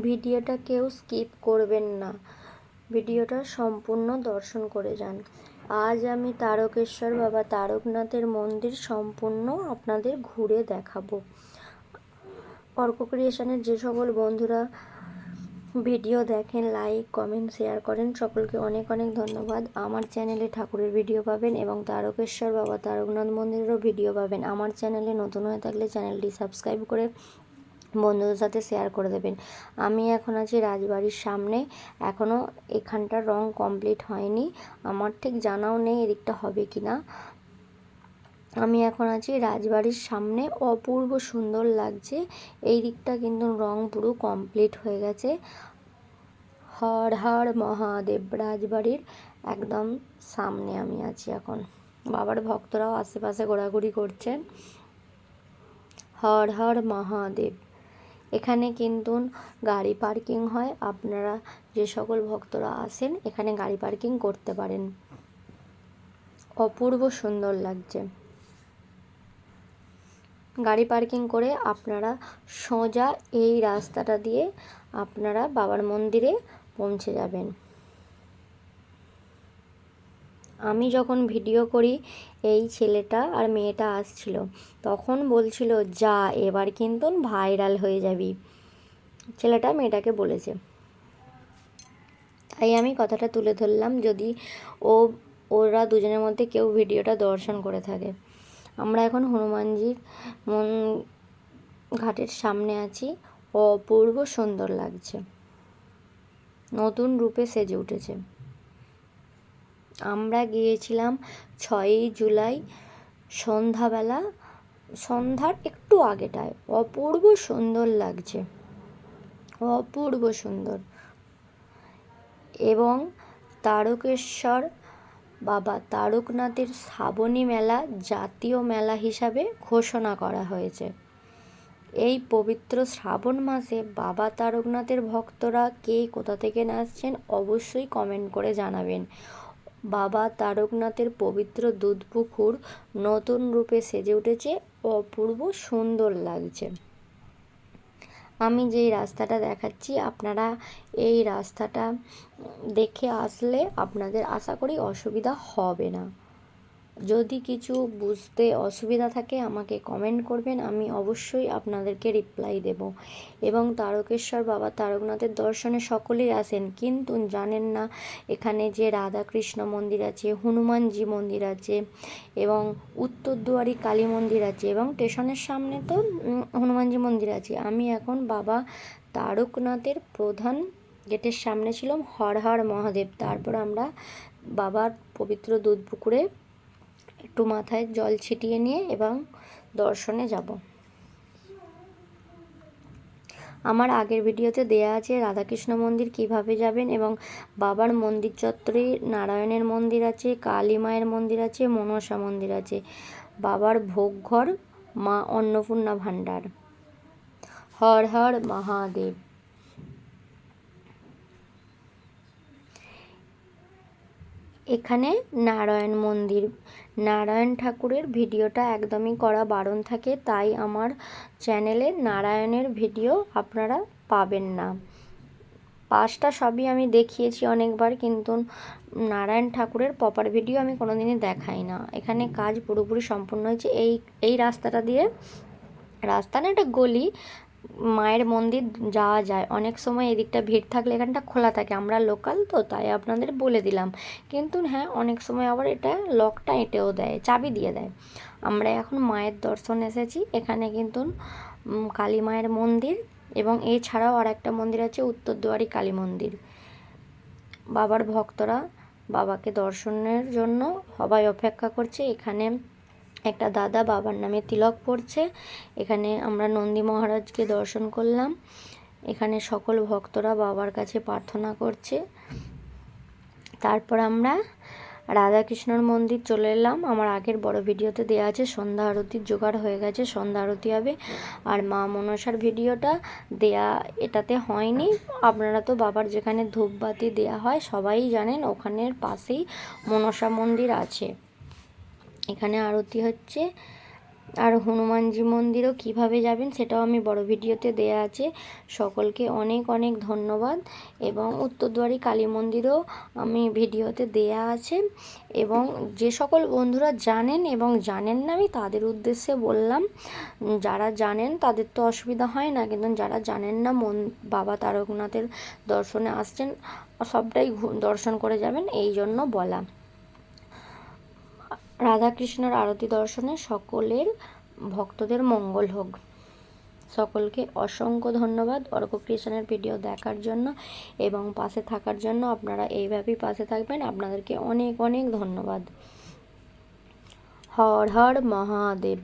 ভিডিওটা কেউ স্কিপ করবেন না, ভিডিওটা সম্পূর্ণ দর্শন করে যান। আজ আমি তারকেশ্বর বাবা তারকনাথের মন্দির সম্পূর্ণ আপনাদের ঘুরে দেখাবো। অর্ক ক্রিয়েশনের যে সকল বন্ধুরা ভিডিও দেখেন, লাইক কমেন্ট শেয়ার করেন, সকলকে অনেক অনেক ধন্যবাদ। আমার চ্যানেলে ঠাকুরের ভিডিও পাবেন এবং তারকেশ্বর বাবা তারকনাথ মন্দিরেরও ভিডিও পাবেন। আমার চ্যানেলে নতুন হয়ে থাকলে চ্যানেলটি সাবস্ক্রাইব করে বন্ধুদের সাথে শেয়ার করে দেবেন। আমি এখন আছি রাজবাড়ির সামনে, এখনও এখানটার রং কমপ্লিট হয়নি, আমার ঠিক জানাও নেই এদিকটা হবে কি না। আমি এখন আছি রাজবাড়ির সামনে, অপূর্ব সুন্দর লাগছে। এই দিকটা কিন্তু রং পুরো কমপ্লিট হয়ে গেছে। হর হর মহাদেব, রাজবাড়ির একদম সামনে আমি আছি এখন। বাবার ভক্তরাও আশেপাশে ঘোরাঘুরি করছেন। হর হর মহাদেব। এখানে কিন্তু গাড়ি পার্কিং হয়, আপনারা যে সকল ভক্তরা আসেন এখানে গাড়ি পার্কিং করতে পারেন। অপূর্ব সুন্দর লাগছে। গাড়ি পার্কিং করে আপনারা সোজা এই রাস্তাটা দিয়ে আপনারা বাবার মন্দিরে পৌঁছে যাবেন। আমি যখন ভিডিও করি এই ছেলেটা আর মেয়েটা আসছিল, তখন বলছিল যা এবার কিন্তু ভাইরাল হয়ে যাবি, ছেলেটা মেয়েটাকে বলেছে। তাই আমি কথাটা তুলে ধরলাম, যদি ওরা দুজনের মধ্যে কেউ ভিডিওটা দর্শন করে থাকে। আমরা এখন হনুমানজির ঘাটের সামনে আছি, অপূর্ব সুন্দর লাগছে, নতুন রূপে সেজে উঠেছে। আমরা গিয়েছিলাম 6ই জুলাই সন্ধ্যাবেলা, সন্ধ্যার একটু আগেটায়। অপূর্ব সুন্দর লাগছে, অপূর্ব সুন্দর। এবং তারকেশ্বর বাবা তারকনাথের শ্রাবণী মেলা জাতীয় মেলা হিসাবে ঘোষণা করা হয়েছে। এই পবিত্র শ্রাবণ মাসে বাবা তারকনাথের ভক্তরা কে কোথা থেকে আসছেন অবশ্যই কমেন্ট করে জানাবেন। বাবা তারকনাথের পবিত্র দুধপুকুর নতুন রূপে সেজে উঠেছে, অপূর্ব সুন্দর লাগছে। আমি যেই রাস্তাটা দেখাচ্ছি, আপনারা এই রাস্তাটা দেখে আসলে আপনাদের আশা করি অসুবিধা হবে না। যদি কিছু বুঝতে অসুবিধা থাকে আমাকে কমেন্ট করবেন, আমি অবশ্যই আপনাদেরকে রিপ্লাই দেব। এবং তারকেশ্বর বাবা তারকনাথের দর্শনে সকলেই আসেন, কিন্তু জানেন না এখানে যে রাধাকৃষ্ণ মন্দির আছে, হনুমানজি মন্দির আছে এবং উত্তরদুয়ারি কালী মন্দির আছে এবং স্টেশনের সামনে তো হনুমানজি মন্দির আছে। আমি এখন বাবা তারকনাথের প্রধান গেটের সামনে ছিলাম, হর হর মহাদেব। তারপর আমরা বাবার পবিত্র দুধ পুকুরে একটু মাথায় জল ছিটিয়ে নিয়ে এবং দর্শনে যাব। আমার আগের ভিডিওতে দেয়া আছে রাধাকৃষ্ণ মন্দির কিভাবে যাবেন এবং বাবার মন্দির চত্বরে নারায়ণের মন্দির আছে, কালী মায়ের মন্দির আছে, মনসা মন্দির আছে, বাবার ভোগঘর, মা অন্নপূর্ণা ভাণ্ডার। হর হর মহাদেব। এখানে নারায়ণ মন্দির, নারায়ণ ঠাকুরের ভিডিওটা একদমই করা বারণ থাকে, তাই আমার চ্যানেলে নারায়ণের ভিডিও আপনারা পাবেন না। পাঁচটা সবই আমি দেখিয়েছি অনেকবার, কিন্তু নারায়ণ ঠাকুরের প্রপার ভিডিও আমি কোনোদিনই দেখাই না। এখানে কাজ পুরোপুরি সম্পূর্ণ হয়েছে। এই রাস্তাটা দিয়ে, রাস্তা না এটা গলি, মায়ের মন্দির যাওয়া যায়। অনেক সময় এদিকটা ভিড় থাকলে এখানটা খোলা থাকে, আমরা লোকাল তো তাই আপনাদের বলে দিলাম। কিন্তু হ্যাঁ, অনেক সময় আবার এটা লকটা এঁটেও দেয়, চাবি দিয়ে দেয়। আমরা এখন মায়ের দর্শন এসেছি। এখানে কিন্তু কালী মায়ের মন্দির এবং এছাড়াও আর একটা মন্দির আছে, উত্তরদুয়ারি কালী মন্দির। বাবার ভক্তরা বাবাকে দর্শনের জন্য সবাই অপেক্ষা করছে। এখানে একটা দাদা বাবার নামে তিলক পড়ছে। এখানে আমরা নন্দী মহারাজকে দর্শন করলাম। এখানে সকল ভক্তরা বাবার কাছে প্রার্থনা করছে। তারপর আমরা রাধাকৃষ্ণর মন্দির চলে এলাম। আমার আগের বড় ভিডিওতে দেওয়া আছে, সন্ধ্যা আরতির জোগাড় হয়ে গেছে, সন্ধ্যা আরতি হবে। আর মা মনসার ভিডিওটা দেয়া এটাতে হয়নি। আপনারা তো বাবার যেখানে ধূপবাতি দেয়া হয় সবাই জানেন, ওখানের পাশেই মনসা মন্দির আছে। এখানে আরতি হচ্ছে, আর হনুমানজি মন্দিরও কিভাবে যাবেন সেটাও আমি বড় ভিডিওতে দেয়া আছে। সকলকে অনেক অনেক ধন্যবাদ। এবং উত্তরদুয়ারি কালী মন্দিরও আমি ভিডিওতে দেয়া আছে। এবং যে সকল বন্ধুরা জানেন এবং জানেন না আমি তাদের উদ্দেশ্যে বললাম, যারা জানেন তাদের তো অসুবিধা হয় না, কিন্তু যারা জানেন না বাবা তারকনাথের দর্শনে আসছেন, সবটাই দর্শন করে যাবেন, এই জন্য বলা। রাধাকৃষ্ণের আরতি দর্শনে সকলের ভক্তদের মঙ্গল হোক। সকলকে অসংখ্য ধন্যবাদ অর্ক ক্রিয়েশনের ভিডিও দেখার জন্য এবং পাশে থাকার জন্য। আপনারা এইভাবেই পাশে থাকবেন। আপনাদেরকে অনেক অনেক ধন্যবাদ। হর হর মহাদেব।